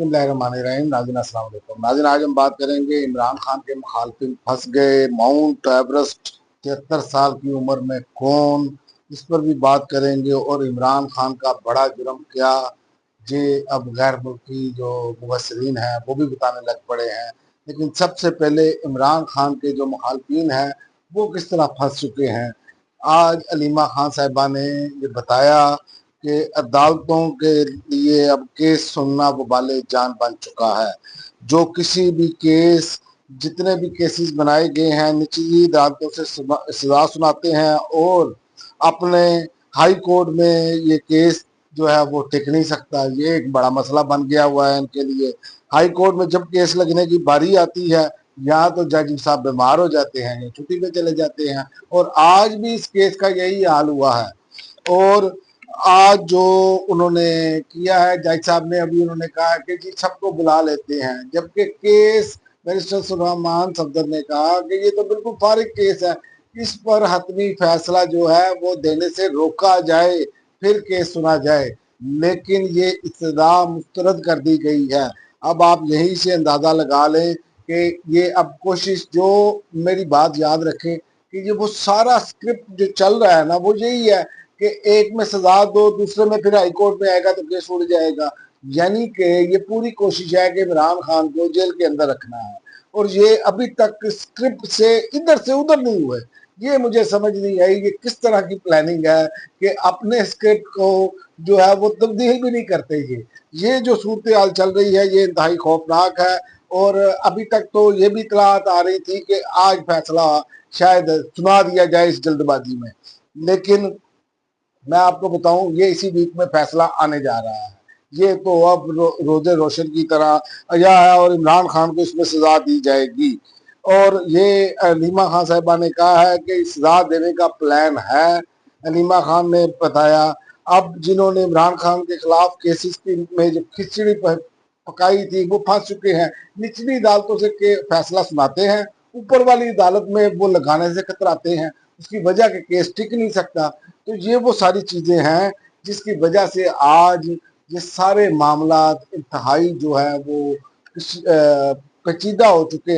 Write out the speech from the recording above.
बिस्मिल्लाहिर्रहमानिर्रहीम। नाज़रीन अस्सलाम वालेकुम। नाज़रीन आज हम बात करेंगे इमरान खान के मुखालफिन फंस गए माउंट एवरेस्ट 73 साल की उम्र में कौन, इस पर भी बात करेंगे। और इमरान खान का बड़ा जुर्म क्या, जे अब गैर मुल्की जो मुबसरीन हैं वो भी बताने लग पड़े हैं। लेकिन सबसे पहले इमरान खान के जो मुखालफिन हैं वो किस तरह फंस चुके हैं। आज अलीमा खान साहिबा ने ये बताया कि अदालतों के लिए अब केस सुनना वबाले जान बन चुका है। जो किसी भी केस, जितने भी केसेस बनाए गए हैं, निचली अदालतों से सजा सुनाते हैं और अपने हाई कोर्ट में ये केस जो है वो टिक नहीं सकता। ये एक बड़ा मसला बन गया हुआ है इनके लिए। हाई कोर्ट में जब केस लगने की बारी आती है, यहाँ तो जज साहब बीमार हो जाते हैं या छुट्टी पे चले जाते हैं। और आज भी इस केस का यही हाल हुआ है। और आज जो उन्होंने किया है जज साहब ने, अभी उन्होंने कहा कि जी सबको बुला लेते हैं, जबकि केस बैरिस्टर सुलेमान सफदर ने कहा कि ये तो बिल्कुल फारिग केस है, इस पर हतमी फैसला जो है वो देने से रोका जाए, फिर केस सुना जाए। लेकिन ये इब्तिदा मुस्तरद कर दी गई है। अब आप यहीं से अंदाजा लगा लें कि ये अब कोशिश, जो मेरी बात याद रखें कि ये वो सारा स्क्रिप्ट जो चल रहा है ना वो यही है कि एक में सजा दो, दूसरे में फिर हाई कोर्ट में आएगा तो केस उड़ जाएगा। यानी कि ये पूरी कोशिश है कि इमरान खान को जेल के अंदर रखना है। और ये अभी तक स्क्रिप्ट से इधर से उधर नहीं हुए। ये मुझे समझ नहीं आई ये किस तरह की प्लानिंग है कि अपने स्क्रिप्ट को जो है वो तब्दील भी नहीं करते। ये जो सूरत हाल चल रही है ये इंतहाई खौफनाक है। और अभी तक तो ये भी इतलात आ रही थी कि आज फैसला शायद सुना दिया जाए इस जल्दबाजी में। लेकिन मैं आपको बताऊं ये इसी वीक में फैसला आने जा रहा है। ये तो अब रोजे रोशन की तरह आया है और इमरान खान को इसमें सजा दी जाएगी। और ये अलीमा खान साहिबा ने कहा है कि सजा देने का प्लान है। अलीमा खान ने बताया अब जिन्होंने इमरान खान के खिलाफ केसेस की में जो खिचड़ी पकाई थी वो फंस चुके हैं। निचली अदालतों से के फैसला सुनाते हैं, ऊपर वाली अदालत में वो लगाने से कतराते हैं, उसकी वजह के केस टिक नहीं सकता। तो ये वो सारी चीजें हैं जिसकी वजह से आज ये सारे मामला इंतहाई जो है वो पेचीदा हो चुके हैं।